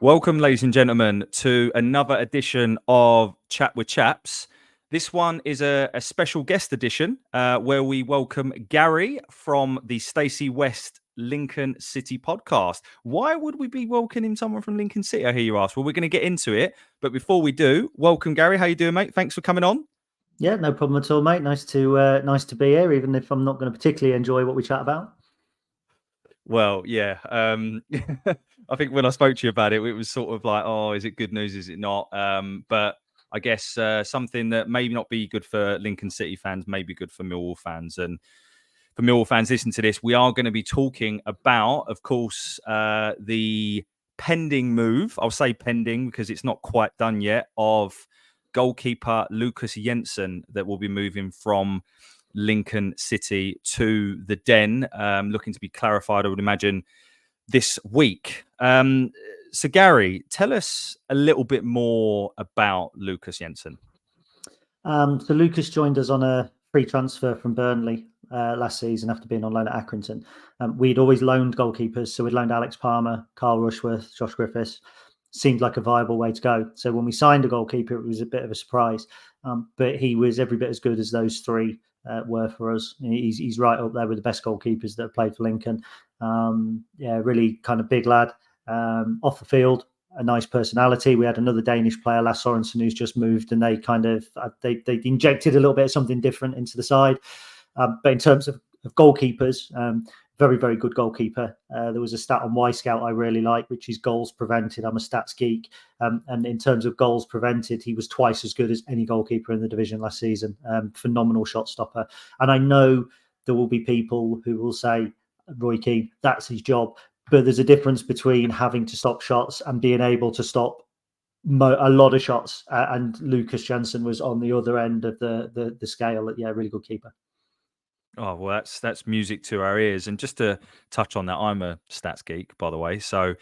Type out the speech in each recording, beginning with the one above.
Welcome, ladies and gentlemen, to another edition of Chat with Chaps. This one is a special guest edition where we welcome Gary from the Stacey West Lincoln City podcast. Why would we be welcoming someone from Lincoln City, I hear you ask? Well, we're going to get into it. But before we do, welcome, Gary. How you doing, mate? Thanks for coming on. Yeah, no problem at all, mate. Nice to be here, even if I'm not going to particularly enjoy what we chat about. Well, yeah. I think when I spoke to you about it, it was sort of like, oh, is it good news? Is it not? But I guess something that may not be good for Lincoln City fans, may be good for Millwall fans. And for Millwall fans, listen to this. We are going to be talking about, of course, the pending move. I'll say pending because it's not quite done yet, of goalkeeper Lukas Jensen that will be moving from Lincoln City to the Den, looking to be clarified, I would imagine, this week. So, Gary, tell us a little bit more about Lukas Jensen. So Lukas joined us on a free transfer from Burnley last season after being on loan at Accrington. We'd always loaned goalkeepers, so we'd loaned Alex Palmer, Carl Rushworth, Josh Griffiths. Seemed like a viable way to go. So when we signed a goalkeeper, it was a bit of a surprise, but he was every bit as good as those three were for us. He's right up there with the best goalkeepers that have played for Lincoln. Really kind of big lad. Off the field, a nice personality. We had another Danish player, Lasse Sorensen, who's just moved, and they kind of they injected a little bit of something different into the side. But in terms of goalkeepers, very, very good goalkeeper. There was a stat on Y-Scout I really like, which is goals prevented. I'm a stats geek. And in terms of goals prevented, he was twice as good as any goalkeeper in the division last season. Phenomenal shot stopper. And I know there will be people who will say, Roy Keane, that's his job. But there's a difference between having to stop shots and being able to stop a lot of shots. And Lukas Jensen was on the other end of the scale. Yeah, really good keeper. Oh, well, that's music to our ears. And just to touch on that, I'm a stats geek, by the way. So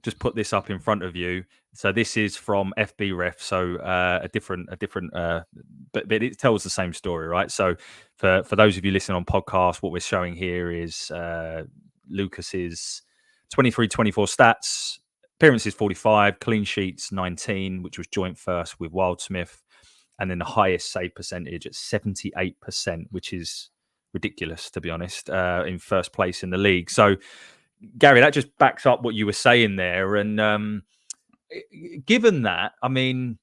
just put this up in front of you. So this is from FB Ref. So a different, but it tells the same story, right? So for those of you listening on podcast, what we're showing here is Lukas's 23-24 stats. Appearances 45, clean sheets 19, which was joint first with Wildsmith. And then the highest save percentage at 78%, which is ridiculous, to be honest, in first place in the league. So, Gary, that just backs up what you were saying there. And given that, I mean,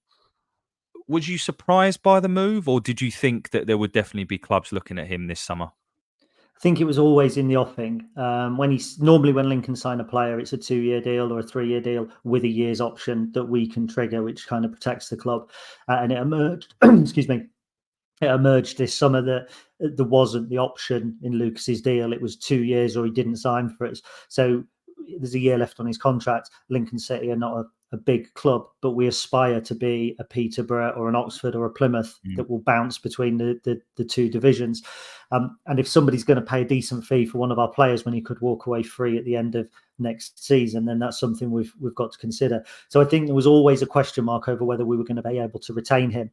was you surprised by the move, or did you think that there would definitely be clubs looking at him this summer? I think it was always in the offing. Normally when Lincoln sign a player, it's a 2-year deal or a 3-year deal with a year's option that we can trigger, which kind of protects the club. And it emerged, excuse me, it emerged this summer that there wasn't the option in Lukas's deal. It was 2 years or he didn't sign for it. So there's a year left on his contract. Lincoln City are not a big club, but we aspire to be a Peterborough or an Oxford or a Plymouth that will bounce between the two divisions. And if somebody's going to pay a decent fee for one of our players when he could walk away free at the end of next season, then that's something we've got to consider. So I think there was always a question mark over whether we were going to be able to retain him.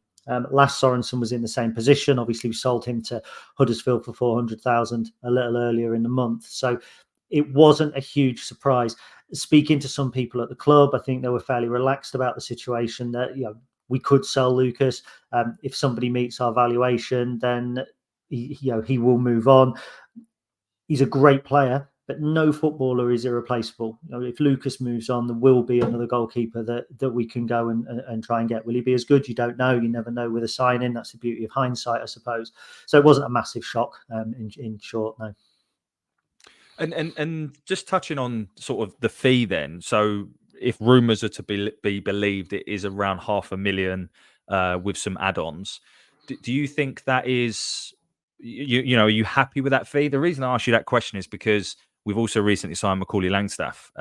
Lasse Sorensen was in the same position. Obviously, we sold him to Huddersfield for 400,000 a little earlier in the month. So it wasn't a huge surprise. Speaking to some people at the club, I think they were fairly relaxed about the situation that, we could sell Lukas. If somebody meets our valuation, then he will move on. He's a great player, but no footballer is irreplaceable. If Lukas moves on, there will be another goalkeeper that we can go and try and get. Will he be as good? You don't know. You never know with a signing. That's the beauty of hindsight, I suppose. So it wasn't a massive shock, in short, no. And just touching on sort of the fee then. So if rumours are to be believed, it is around 500,000 with some add-ons. Do you think that is, are you happy with that fee? The reason I ask you that question is because we've also recently signed Macaulay Langstaff,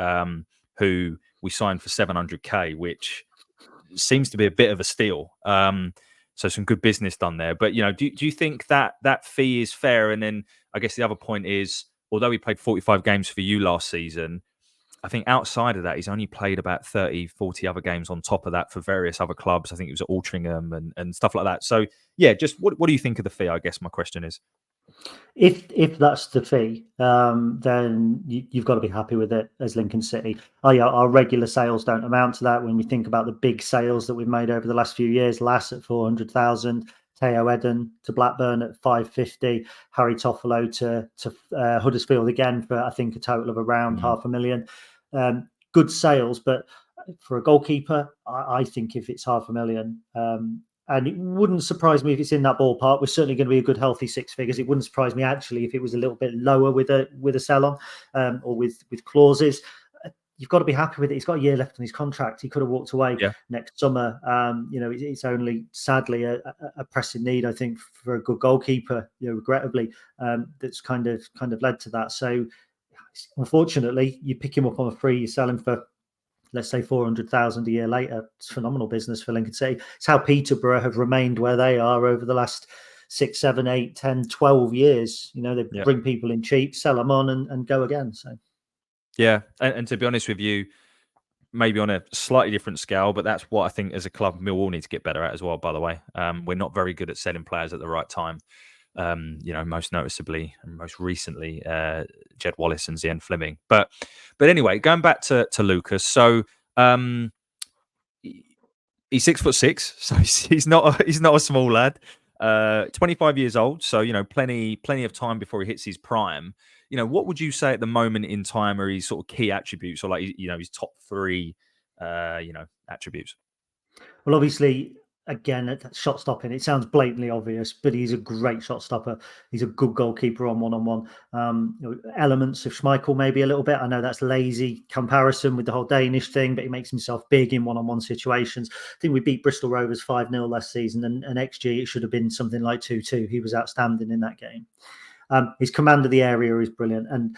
who we signed for 700k, which seems to be a bit of a steal. So some good business done there. But, do you think that fee is fair? And then I guess the other point is, although he played 45 games for you last season, I think outside of that, he's only played about 30, 40 other games on top of that for various other clubs. I think it was at Altrincham and stuff like that. So, yeah, just what do you think of the fee? I guess my question is. If that's the fee, then you've got to be happy with it as Lincoln City. Our regular sales don't amount to that. When we think about the big sales that we've made over the last few years, Lass at 400,000, Teo Eden to Blackburn at 550, Harry Toffolo to Huddersfield again for I think a total of around 500,000. Good sales, but for a goalkeeper, I think if it's 500,000. And it wouldn't surprise me if it's in that ballpark. We're certainly going to be a good, healthy six figures. It wouldn't surprise me actually if it was a little bit lower with a sell on or with clauses. You've got to be happy with it. He's got a year left on his contract. He could have walked away next summer. It's only sadly a pressing need, I think, for a good goalkeeper. Regrettably, that's kind of led to that. So, unfortunately, you pick him up on a free, you sell him for, let's say, 400,000 a year later. It's phenomenal business for Lincoln City. It's how Peterborough have remained where they are over the last 6, 7, 8, 10, 12 years. They bring people in cheap, sell them on and go again. So, yeah. And to be honest with you, maybe on a slightly different scale, but that's what I think as a club Millwall need to get better at as well, by the way. We're not very good at selling players at the right time. Most noticeably and most recently, Jed Wallace and Zian Fleming. But anyway, going back to Lukas. So he's 6'6", so he's not a small lad. 25 years old, so plenty of time before he hits his prime. What would you say at the moment in time are his sort of key attributes, or like his top 3 attributes? Well, obviously, again, at shot stopping, it sounds blatantly obvious, but he's a great shot stopper. He's a good goalkeeper on one-on-one. Elements of Schmeichel maybe a little bit. I know that's lazy comparison with the whole Danish thing, but he makes himself big in one-on-one situations. I think we beat Bristol Rovers 5-0 last season, and XG, it should have been something like 2-2. He was outstanding in that game. His command of the area is brilliant, and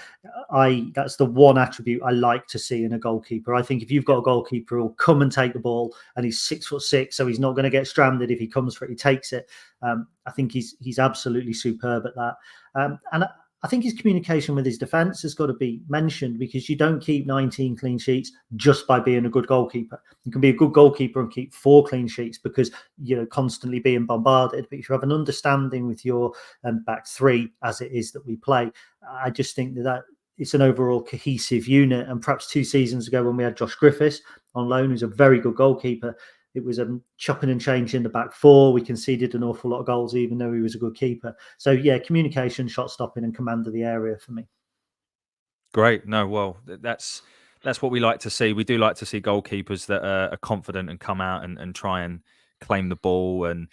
that's the one attribute I like to see in a goalkeeper. I think if you've got a goalkeeper who'll come and take the ball, and he's 6'6", so he's not going to get stranded if he comes for it, he takes it. I think he's absolutely superb at that. And I think his communication with his defence has got to be mentioned, because you don't keep 19 clean sheets just by being a good goalkeeper. You can be a good goalkeeper and keep 4 clean sheets because you're constantly being bombarded. But if you have an understanding with your back 3, as it is that we play, I just think that it's an overall cohesive unit. And perhaps 2 seasons ago when we had Josh Griffiths on loan, who's a very good goalkeeper, it was chopping and changing the back 4. We conceded an awful lot of goals, even though he was a good keeper. So, yeah, communication, shot stopping, and command of the area for me. Great. No, well, that's what we like to see. We do like to see goalkeepers that are confident and come out and try and claim the ball. And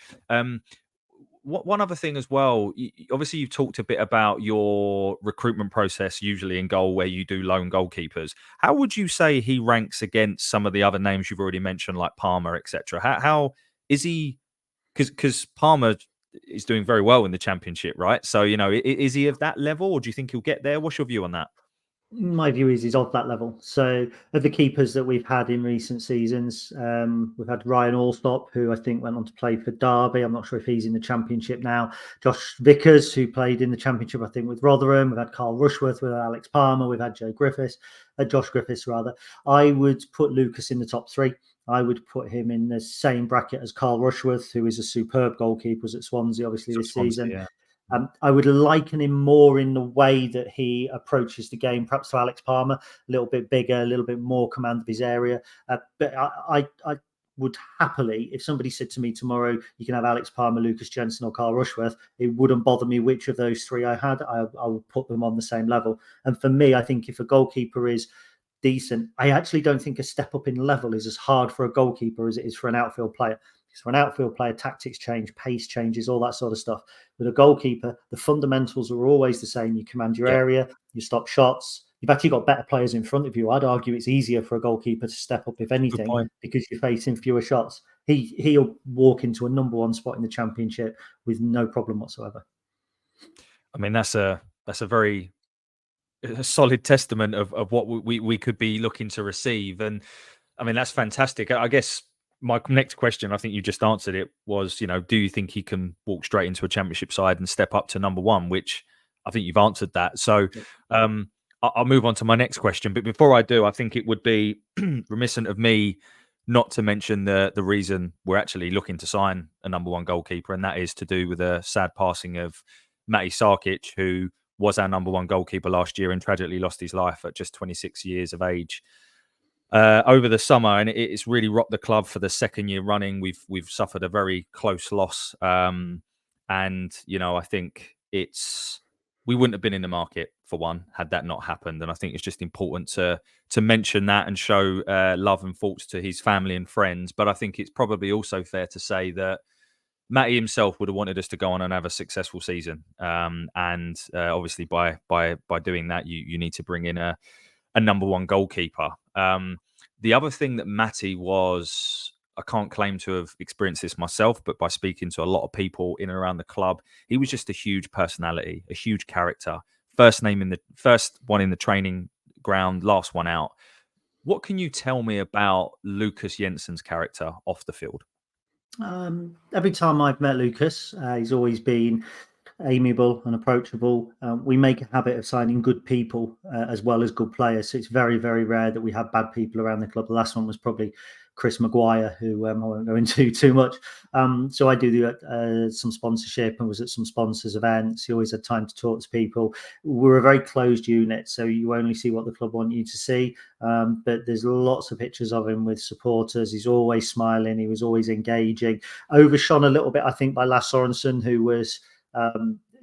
one other thing as well, obviously you've talked a bit about your recruitment process, usually in goal, where you do loan goalkeepers. How would you say he ranks against some of the other names you've already mentioned, like Palmer, etc.? How is he? Because Palmer is doing very well in the Championship, right? So, is he of that level, or do you think he'll get there? What's your view on that? My view is he's of that level. So of the keepers that we've had in recent seasons, we've had Ryan Allsop, who I think went on to play for Derby. I'm not sure if he's in the Championship now. Josh Vickers, who played in the Championship, I think, with Rotherham. We've had Carl Rushworth, with Alex Palmer. We've had Josh Griffiths, rather. I would put Lukas in the top 3. I would put him in the same bracket as Carl Rushworth, who is a superb goalkeeper, was at Swansea, obviously, this season. Yeah. I would liken him more in the way that he approaches the game, perhaps to Alex Palmer, a little bit bigger, a little bit more command of his area. But I would happily, if somebody said to me tomorrow, you can have Alex Palmer, Lukas Jensen, or Carl Rushworth, it wouldn't bother me which of those 3 I had. I would put them on the same level. And for me, I think if a goalkeeper is decent, I actually don't think a step up in level is as hard for a goalkeeper as it is for an outfield player. Because for an outfield player, tactics change, pace changes, all that sort of stuff. With a goalkeeper, the fundamentals are always the same. You command your area, you stop shots. You've actually got better players in front of you. I'd argue it's easier for a goalkeeper to step up, if anything, because you're facing fewer shots. He'll walk into a number 1 spot in the Championship with no problem whatsoever. I mean, that's a very solid testament of what we could be looking to receive. And I mean, that's fantastic. I guess my next question, I think you just answered it, was, do you think he can walk straight into a Championship side and step up to number 1? Which I think you've answered that. So I'll move on to my next question. But before I do, I think it would be reminiscent of me not to mention the reason we're actually looking to sign a number 1 goalkeeper, and that is to do with the sad passing of Matty Sarkic, who was our number one goalkeeper last year and tragically lost his life at just 26 years of age over the summer, and it's really rocked the club for the second year running. We've suffered a very close loss, and I think we wouldn't have been in the market for one had that not happened. And I think it's just important to mention that and show love and thoughts to his family and friends. But I think it's probably also fair to say that Matty himself would have wanted us to go on and have a successful season, and obviously by doing that, you need to bring in a number one goalkeeper. The other thing that Matty was, I can't claim to have experienced this myself, but by speaking to a lot of people in and around the club, he was just a huge personality, a huge character. First one in the training ground, last one out. What can you tell me about Lukas Jensen's character off the field? Every time I've met Lukas, he's always been amiable and approachable. We make a habit of signing good people as well as good players. So it's very, very rare that we have bad people around the club. The last one was probably Chris Maguire, who I won't go into too much. So I do some sponsorship and was at some sponsors' events. He always had time to talk to people. We're a very closed unit, so you only see what the club want you to see. But there's lots of pictures of him with supporters. He's always smiling. He was always engaging. Overshone a little bit, I think, by Lasse Sorensen, who was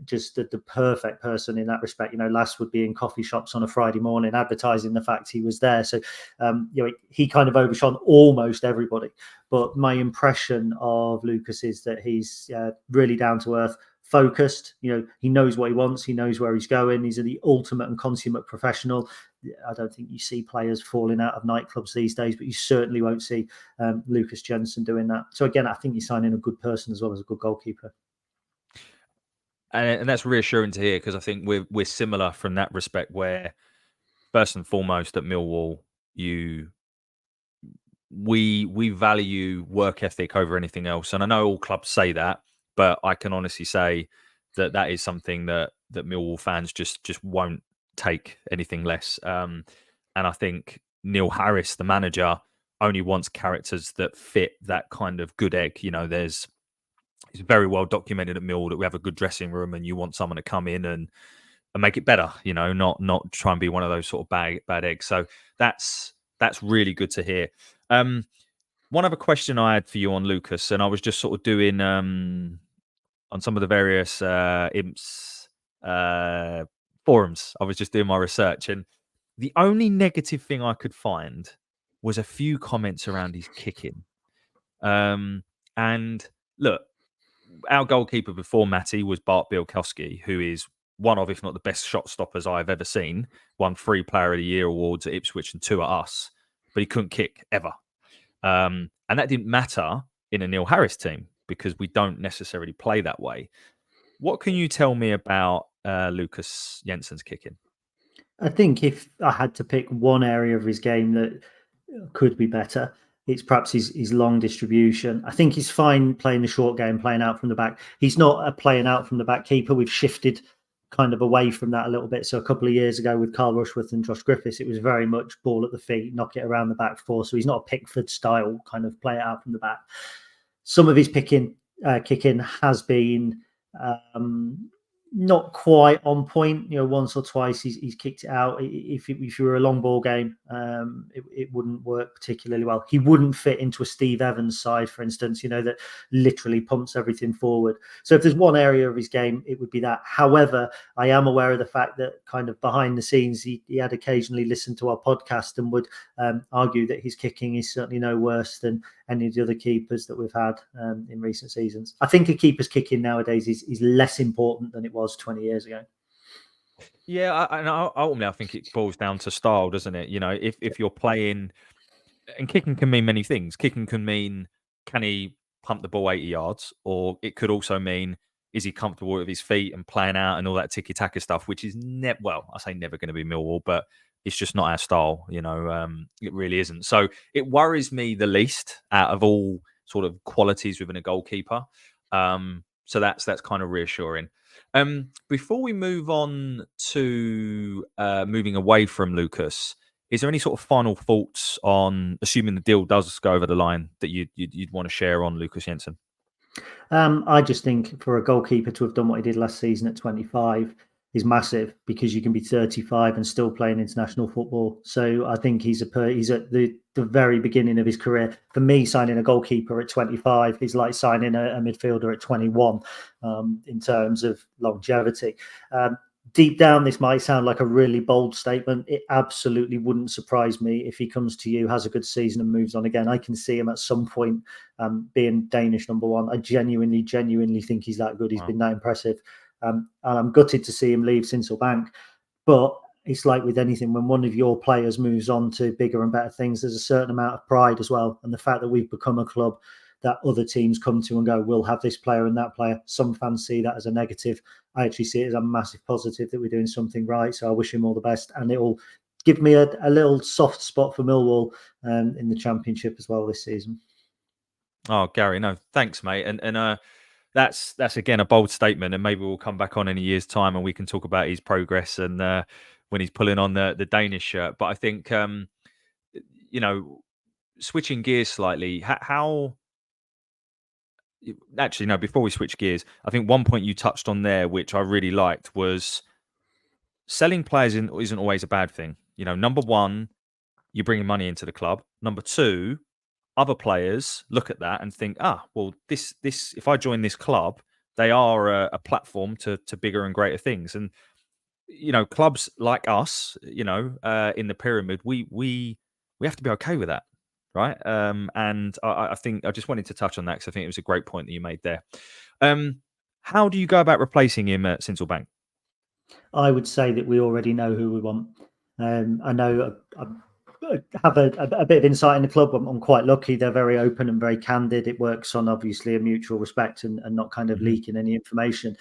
just the perfect person in that respect. Lass would be in coffee shops on a Friday morning advertising the fact he was there. So, he kind of overshone almost everybody. But my impression of Lukas is that he's really down to earth, focused. He knows what he wants. He knows where he's going. He's the ultimate and consummate professional. I don't think you see players falling out of nightclubs these days, but you certainly won't see Lukas Jensen doing that. So again, I think you're signing a good person as well as a good goalkeeper. And that's reassuring to hear, because I think we're similar from that respect, where first and foremost at Millwall, we value work ethic over anything else. And I know all clubs say that, but I can honestly say that is something that Millwall fans just won't take anything less. And I think Neil Harris, the manager, only wants characters that fit that kind of good egg. It's very well documented at Mill that we have a good dressing room, and you want someone to come in and make it better. Not try and be one of those sort of bad eggs. So that's really good to hear. One other question I had for you on Lukas, and I was just sort of doing on some of the various IMPS forums. I was just doing my research, and the only negative thing I could find was a few comments around his kicking. And look, our goalkeeper before Matty was Bart Bielkowski, who is one of, if not the best shot stoppers I've ever seen. Won 3 Player of the Year awards at Ipswich and 2 at us, but he couldn't kick ever. And that didn't matter in a Neil Harris team because we don't necessarily play that way. What can you tell me about Lukas Jensen's kicking? I think if I had to pick one area of his game that could be better, it's perhaps his long distribution. I think he's fine playing the short game, playing out from the back. He's not a playing out from the back keeper. We've shifted kind of away from that a little bit. So a couple of years ago with Carl Rushworth and Josh Griffiths, it was very much ball at the feet, knock it around the back four. So he's not a Pickford style kind of play it out from the back. Some of his kicking has been not quite on point. Once or twice he's kicked it out. If you were a long ball game, it wouldn't work particularly well. He wouldn't fit into a Steve Evans side, for instance, that literally pumps everything forward. So if there's one area of his game, it would be that. However, I am aware of the fact that kind of behind the scenes, he had occasionally listened to our podcast and would argue that his kicking is certainly no worse than any of the other keepers that we've had in recent seasons. I think a keeper's kicking nowadays is less important than it was 20 years ago. Yeah, ultimately, I think it boils down to style, doesn't it? If you're playing, and kicking can mean many things. Kicking can mean, can he pump the ball 80 yards? Or it could also mean, is he comfortable with his feet and playing out and all that tiki-taka stuff, which is I say never going to be Millwall, but it's just not our style. It really isn't. So it worries me the least out of all sort of qualities within a goalkeeper. So that's kind of reassuring. Before we move on to moving away from Lukas, is there any sort of final thoughts on, assuming the deal does go over the line, that you'd want to share on Lukas Jensen? I just think for a goalkeeper to have done what he did last season at 25 is massive, because you can be 35 and still playing international football. So I think he's at the very beginning of his career. For me, signing a goalkeeper at 25 is like signing a midfielder at 21 in terms of longevity. Deep down, this might sound like a really bold statement. It absolutely wouldn't surprise me if he comes to you, has a good season and moves on again. I can see him at some point being Danish number one. I genuinely think he's that good. He's been that impressive. And I'm gutted to see him leave Sinsel Bank. But it's like with anything, when one of your players moves on to bigger and better things, there's a certain amount of pride as well. And the fact that we've become a club that other teams come to and go, we'll have this player and that player. Some fans see that as a negative. I actually see it as a massive positive that we're doing something right. So I wish him all the best. And it will give me a little soft spot for Millwall in the Championship as well this season. Oh, Gary, no, thanks, mate. And that's again a bold statement, and maybe we'll come back on in a year's time and we can talk about his progress and when he's pulling on the Danish shirt. But I think switching gears slightly, how actually no, before we switch gears, I think one point you touched on there, which I really liked, was selling players isn't always a bad thing. Number one, you're bringing money into the club. Number two, other players look at that and think, well, this if I join this club, they are a platform to bigger and greater things. And clubs like us, in the pyramid, we have to be okay with that, right? And I think I just wanted to touch on that because I think it was a great point that you made there. How do you go about replacing him at Sinsel Bank? I would say that we already know who we want. I know I have a bit of insight in the club. I'm quite lucky. They're very open and very candid. It works on obviously a mutual respect and not kind of leaking any information.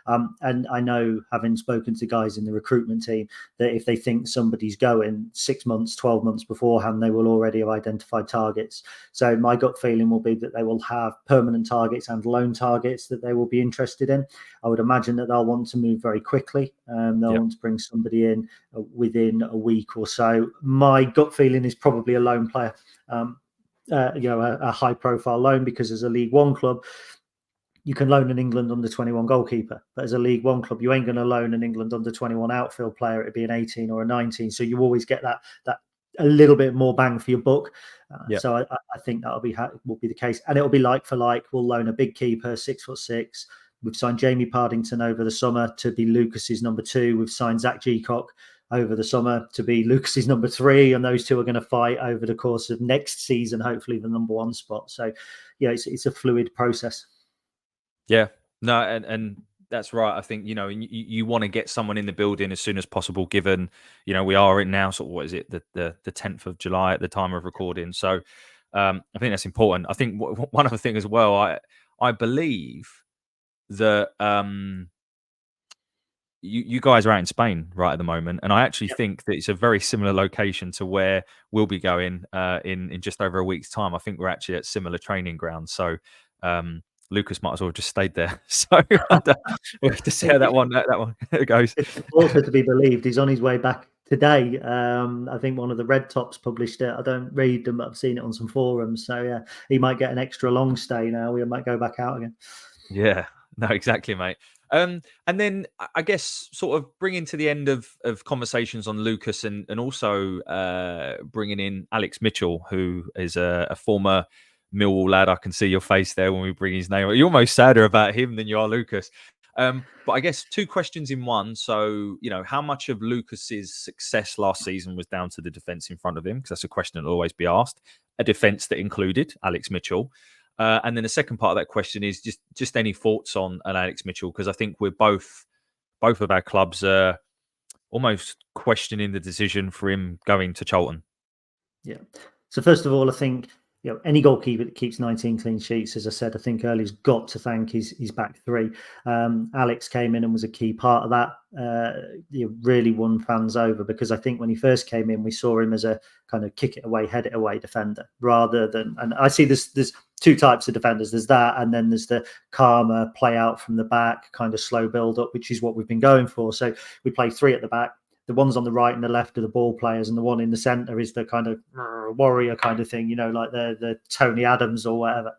And I know, having spoken to guys in the recruitment team, that if they think somebody's going 6 months, 12 months beforehand, they will already have identified targets. So my gut feeling will be that they will have permanent targets and loan targets that they will be interested in. I would imagine that they'll want to move very quickly. They'll want to bring somebody in within a week or so. My gut feeling is probably a loan player, a high-profile loan, because as a League One club, you can loan an England under 21 goalkeeper, but as a League One club, you ain't going to loan an England under 21 outfield player. It'd be an 18 or a 19. So you always get that a little bit more bang for your buck. So I think that'll will be the case, and it'll be like for like. We'll loan a big keeper, 6'6". We've signed Jamie Pardington over the summer to be Lucas's number 2. We've signed Zach Geacock over the summer to be Lucas's number 3, and those two are going to fight over the course of next season, hopefully the number 1 spot. So it's a fluid process. Yeah, no, and that's right. I think you want to get someone in the building as soon as possible, given we are in now. Sort of, what is it, the 10th of July at the time of recording. So I think that's important. I think one other thing as well. I believe that you guys are out in Spain right at the moment, and I actually think that it's a very similar location to where we'll be going in just over a week's time. I think we're actually at similar training grounds. So. Lucas might as well have just stayed there. So we'll have to see how that one goes. It's also to be believed, he's on his way back today. I think one of the Red Tops published it. I don't read them, but I've seen it on some forums. So yeah, he might get an extra long stay now. We might go back out again. Yeah, no, exactly, mate. And then I guess sort of bringing to the end of conversations on Lucas and also bringing in Alex Mitchell, who is a former Millwall lad. I can see your face there when we bring his name. You're almost sadder about him than you are Lucas. But I guess 2 questions in one. So, how much of Lucas's success last season was down to the defence in front of him? Because that's a question that will always be asked. A defence that included Alex Mitchell. And then the second part of that question is just any thoughts on Alex Mitchell, because I think we're both of our clubs are almost questioning the decision for him going to Charlton. Yeah. So first of all, I think any goalkeeper that keeps 19 clean sheets, as I said, I think earlier, has got to thank his back 3. Alex came in and was a key part of that. He really won fans over, because I think when he first came in, we saw him as a kind of kick it away, head it away defender, rather than. And I see there's 2 types of defenders. There's that, and then there's the calmer play out from the back, kind of slow build up, which is what we've been going for. So we play 3 at the back. The ones on the right and the left are the ball players, and the one in the centre is the kind of warrior kind of thing, like the Tony Adams or whatever.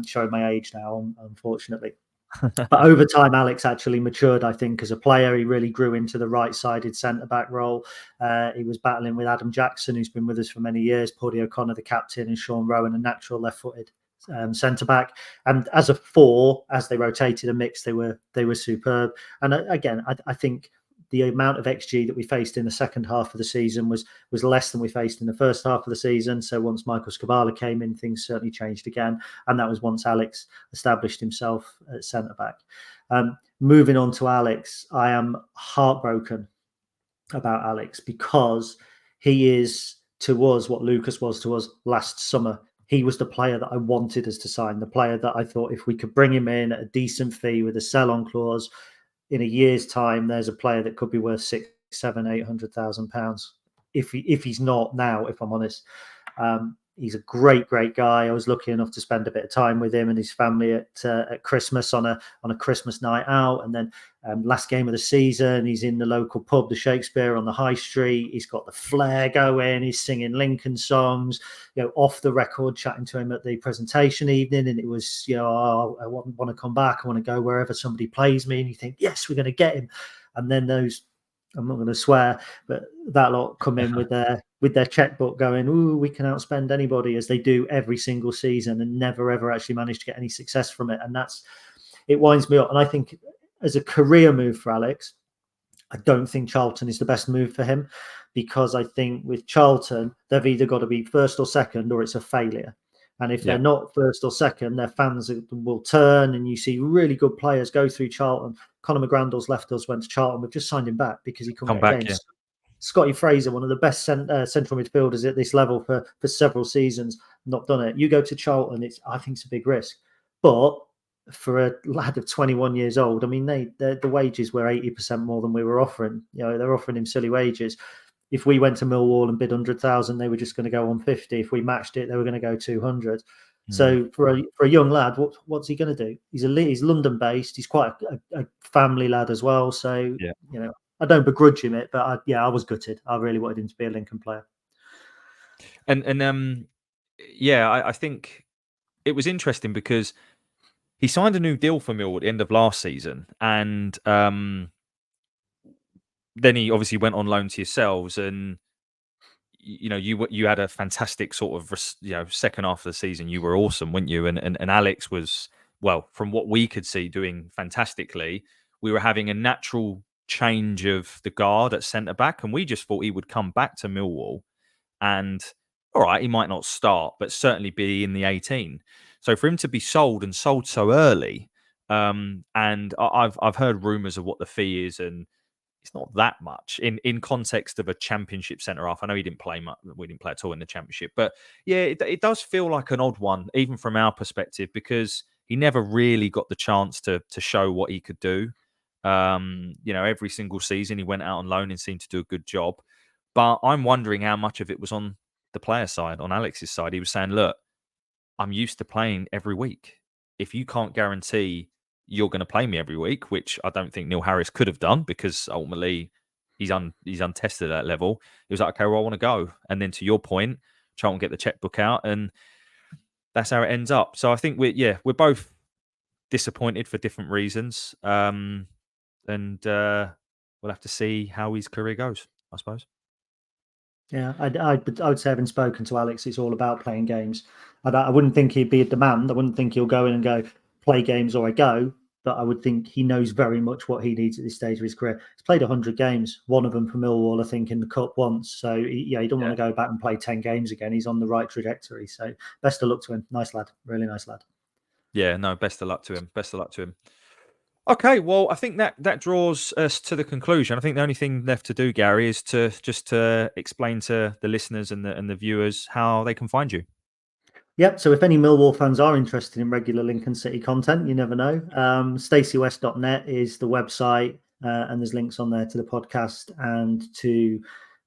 Showing my age now, unfortunately. But over time, Alex actually matured, I think, as a player. He really grew into the right-sided centre-back role. He was battling with Adam Jackson, who's been with us for many years, Paddy O'Connor, the captain, and Sean Rowan, a natural left-footed centre-back. And as a four, as they rotated a mix, they were superb. And again, I think the amount of XG that we faced in the second half of the season was less than we faced in the first half of the season. So once Michael Skubala came in, things certainly changed again. And that was once Alex established himself at centre-back. Moving on to Alex, I am heartbroken about Alex because he is to us what Lukas was to us last summer. He was the player that I wanted us to sign, the player that I thought if we could bring him in at a decent fee with a sell-on clause, in a year's time, there's a player that could be worth £600,000, £700,000, £800,000. If he's not now, if I'm honest. He's a great guy. I was lucky enough to spend a bit of time with him and his family at Christmas on a Christmas night out. And then last game of the season, he's in the local pub, the Shakespeare on the High Street. He's got the flair going. He's singing Lincoln songs, off the record, chatting to him at the presentation evening. And it was, oh, I want to come back. I want to go wherever somebody plays me. And you think, yes, we're going to get him. And then those, I'm not going to swear, but that lot come in with their checkbook going, ooh, we can outspend anybody, as they do every single season, and never, ever actually manage to get any success from it. And it winds me up. And I think as a career move for Alex, I don't think Charlton is the best move for him, because I think with Charlton, they've either got to be first or second, or it's a failure. And if they're not first or second, their fans will turn, and you see really good players go through Charlton. Conor McGrandles left us, went to Charlton. We've just signed him back because he couldn't get games. Scotty Fraser, one of the best central midfielders at this level for several seasons, not done it. You go to Charlton, I think it's a big risk. But for a lad of 21 years old, I mean, the wages were 80% more than we were offering. They're offering him silly wages. If we went to Millwall and bid 100,000, they were just going to go on 50. If we matched it, they were going to go 200. So for a young lad, what's he going to do? He's London based. He's quite a family lad as well. So I don't begrudge him it, but I was gutted. I really wanted him to be a Lincoln player. And I think it was interesting because he signed a new deal for Millwall at the end of last season, and then he obviously went on loan to yourselves, and you had a fantastic sort of second half of the season. You were awesome, weren't you? And Alex was, well, from what we could see, doing fantastically. We were having a natural change of the guard at centre back, and we just thought he would come back to Millwall, and all right, he might not start, but certainly be in the 18. So for him to be sold so early, and I've heard rumours of what the fee is, and it's not that much in context of a championship centre half. I know he didn't play much. We didn't play at all in the championship, but yeah, it does feel like an odd one, even from our perspective, because he never really got the chance to show what he could do. Every single season he went out on loan and seemed to do a good job. But I'm wondering how much of it was on the player side, on Alex's side. He was saying, look, I'm used to playing every week. If you can't guarantee you're going to play me every week, which I don't think Neil Harris could have done, because ultimately he's untested at that level. He was like, okay, well, I want to go. And then to your point, try and get the checkbook out, and that's how it ends up. So I think we're both disappointed for different reasons. And we'll have to see how his career goes, I suppose. Yeah, I would say, having spoken to Alex, it's all about playing games. I wouldn't think he'd be a demand. I wouldn't think he'll go in and go, play games or I go. But I would think he knows very much what he needs at this stage of his career. He's played 100 games, one of them for Millwall, I think, in the Cup once. So, he don't want to go back and play 10 games again. He's on the right trajectory. So, best of luck to him. Nice lad. Really nice lad. Yeah, no, best of luck to him. Best of luck to him. Okay, well, I think that draws us to the conclusion. I think the only thing left to do, Gary, is to explain to the listeners and the viewers how they can find you. Yep. So if any Millwall fans are interested in regular Lincoln City content, you never know. StaceyWest.net is the website, and there's links on there to the podcast and to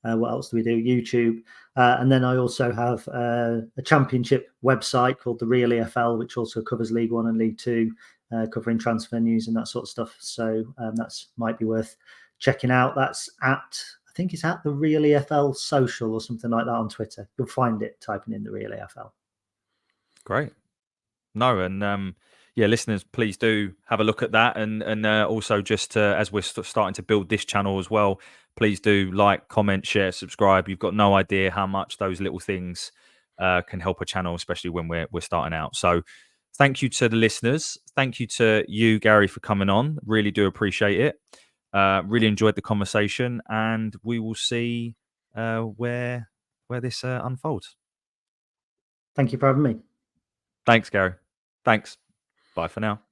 what else do we do? YouTube. And then I also have a championship website called The Real EFL, which also covers League One and League Two, covering transfer news and that sort of stuff. So that's might be worth checking out. That's I think it's at The Real EFL Social or something like that on Twitter. You'll find it typing in The Real EFL. Great. No, and yeah, listeners, please do have a look at that, and also just as we're starting to build this channel as well, please do like, comment, share, subscribe. You've got no idea how much those little things can help a channel, especially when we're starting out. So, thank you to the listeners. Thank you to you, Gary, for coming on. Really do appreciate it. Really enjoyed the conversation, and we will see where this unfolds. Thank you for having me. Thanks, Gary. Thanks. Bye for now.